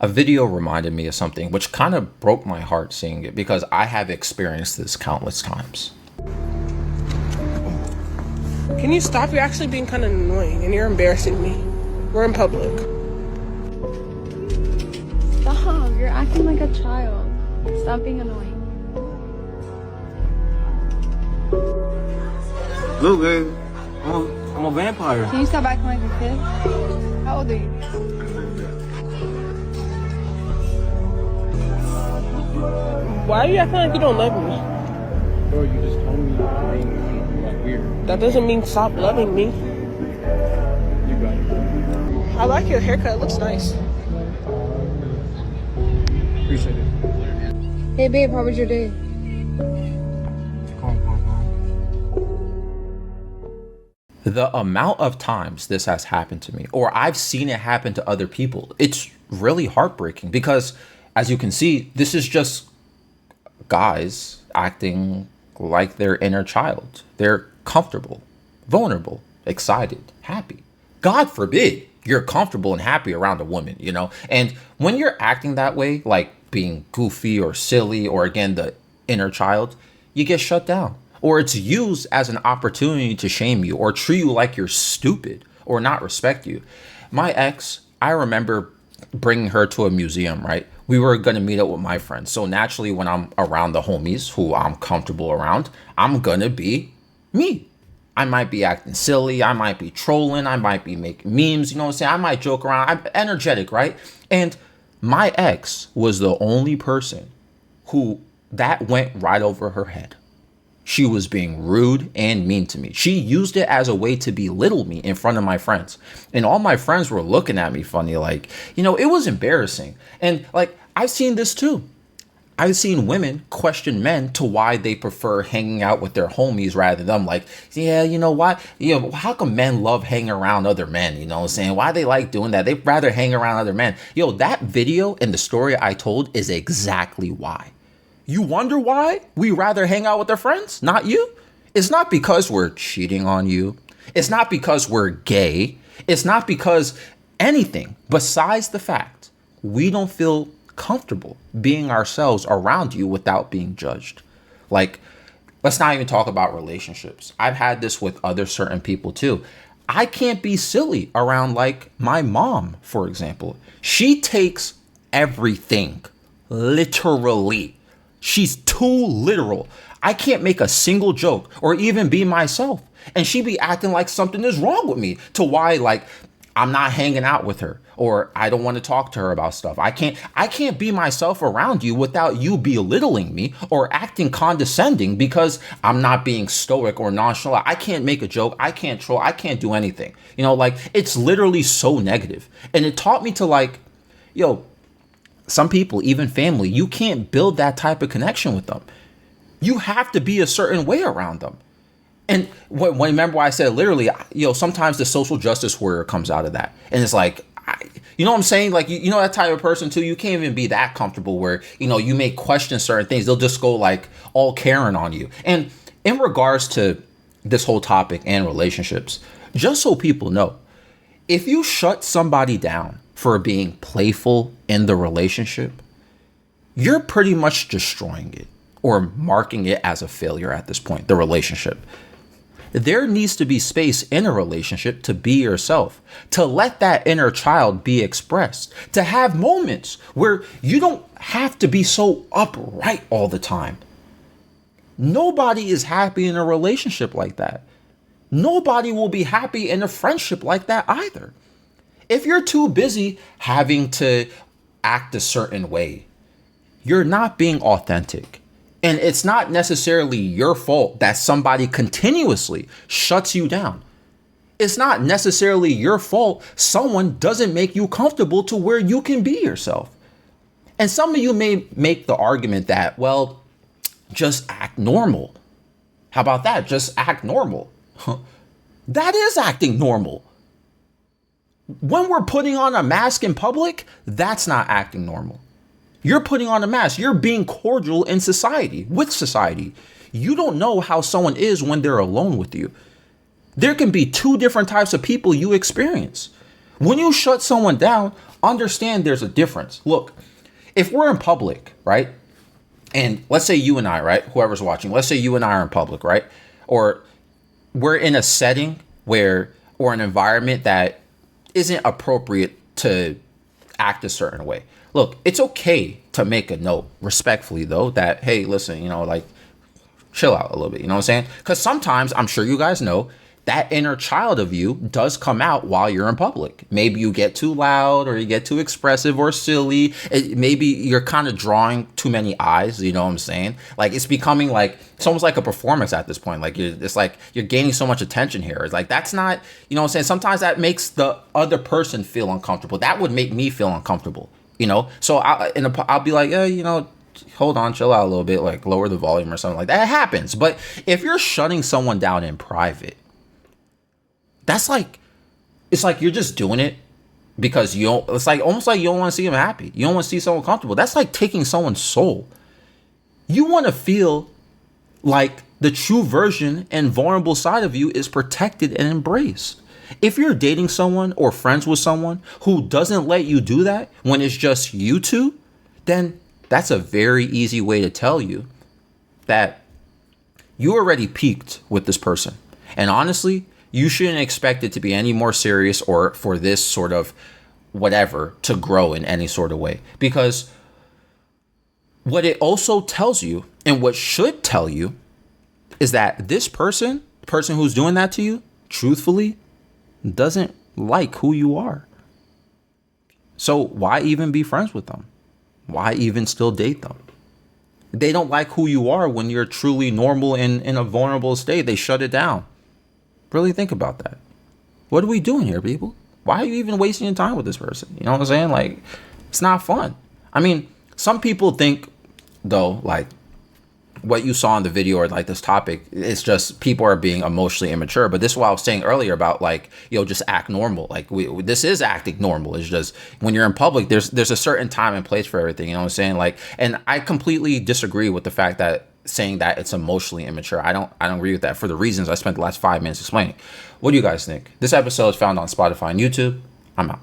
A video reminded me of something which kind of broke my heart seeing it because I have experienced this countless times. Can you stop? You're actually being kind of annoying and you're embarrassing me. We're in public. Stop, you're acting like a child. Stop being annoying. Look, babe, I'm a vampire. Can you stop acting like a kid? How old are you? Why are you acting like you don't love me? Bro, you just told me you're like weird. That doesn't mean stop loving me. You got it. I like your haircut. It looks nice. Appreciate it. Hey babe, how was your day? Calm. The amount of times this has happened to me, or I've seen it happen to other people, it's really heartbreaking because, as you can see, this is just guys acting like their inner child. They're comfortable, vulnerable, excited, happy. God forbid you're comfortable and happy around a woman, you know? And when you're acting that way, like being goofy or silly, or again, the inner child, you get shut down. Or it's used as an opportunity to shame you or treat you like you're stupid or not respect you. My ex, I remember bringing her to a museum, right? We were going to meet up with my friends. So naturally, when I'm around the homies who I'm comfortable around, I'm going to be me. I might be acting silly. I might be trolling. I might be making memes. You know what I'm saying? I might joke around. I'm energetic, right? And my ex was the only person who that went right over her head. She was being rude and mean to me. She used it as a way to belittle me in front of my friends. And all my friends were looking at me funny, like, you know, it was embarrassing. And like, I've seen this too. I've seen women question men to why they prefer hanging out with their homies rather than them. Like, yeah, you know why? You know, how come men love hanging around other men? You know what I'm saying? Why they like doing that? They'd rather hang around other men. Yo, that video and the story I told is exactly why. You wonder why we rather hang out with our friends, not you? It's not because we're cheating on you. It's not because we're gay. It's not because anything besides the fact we don't feel comfortable being ourselves around you without being judged. Like, let's not even talk about relationships. I've had this with other certain people too. I can't be silly around like my mom, for example. She takes everything literally. She's too literal. I can't make a single joke or even be myself. And she be acting like something is wrong with me to why like I'm not hanging out with her or I don't want to talk to her about stuff. I can't be myself around you without you belittling me or acting condescending because I'm not being stoic or nonchalant. I can't make a joke. I can't troll. I can't do anything. You know, like it's literally so negative. And it taught me to like, yo, some people, even family, you can't build that type of connection with them. You have to be a certain way around them. And when remember I said literally, you know, sometimes the social justice warrior comes out of that. And it's like, you know what I'm saying? Like, you know, that type of person too, you can't even be that comfortable where, you know, you may question certain things. They'll just go like all Karen on you. And in regards to this whole topic and relationships, just so people know, if you shut somebody down for being playful in the relationship, you're pretty much destroying it or marking it as a failure at this point, the relationship. There needs to be space in a relationship to be yourself, to let that inner child be expressed, to have moments where you don't have to be so upright all the time. Nobody is happy in a relationship like that. Nobody will be happy in a friendship like that either. If you're too busy having to act a certain way, you're not being authentic. And it's not necessarily your fault that somebody continuously shuts you down. It's not necessarily your fault someone doesn't make you comfortable to where you can be yourself. And some of you may make the argument that, well, just act normal. How about that? Just act normal. That is acting normal. When we're putting on a mask in public, that's not acting normal. You're putting on a mask. You're being cordial in society, with society. You don't know how someone is when they're alone with you. There can be two different types of people you experience. When you shut someone down, understand there's a difference. Look, if we're in public, right? And let's say you and I, right? Whoever's watching, let's say you and I are in public, right? Or we're in a setting where, or an environment that isn't appropriate to act a certain way. Look, it's okay to make a note, respectfully though, that, hey, listen, you know, like, chill out a little bit, you know what I'm saying? Because sometimes, I'm sure you guys know, that inner child of you does come out while you're in public. Maybe you get too loud, or you get too expressive or silly. Maybe you're kind of drawing too many eyes, you know what I'm saying? Like, it's becoming like, it's almost like a performance at this point. Like, it's like you're gaining so much attention here. It's like, that's not, you know what I'm saying? Sometimes that makes the other person feel uncomfortable. That would make me feel uncomfortable, you know? So I'll be like, you know, hold on, chill out a little bit, like lower the volume or something like that. It happens. But if you're shutting someone down in private, that's like, it's like you're just doing it because you don't, it's like almost like you don't want to see them happy. You don't want to see someone comfortable. That's like taking someone's soul. You want to feel like the true version and vulnerable side of you is protected and embraced. If you're dating someone or friends with someone who doesn't let you do that when it's just you two, then that's a very easy way to tell you that you already peaked with this person. And honestly, you shouldn't expect it to be any more serious or for this sort of whatever to grow in any sort of way. Because what it also tells you, and what should tell you, is that this person, the person who's doing that to you, truthfully, doesn't like who you are. So why even be friends with them? Why even still date them? They don't like who you are when you're truly normal and in a vulnerable state. They shut it down. Really think about that. What are we doing here, people? Why are you even wasting your time with this person? You know what I'm saying? Like, it's not fun. I mean, some people think, though, like, what you saw in the video or like this topic, it's just people are being emotionally immature. But this is what I was saying earlier about, like, just act normal. Like, this is acting normal. It's just when you're in public, there's a certain time and place for everything. You know what I'm saying? Like, and I completely disagree with the fact that saying that it's emotionally immature. I don't agree with that for the reasons I spent the last 5 minutes explaining. What do you guys think? This episode is found on Spotify and YouTube. I'm out.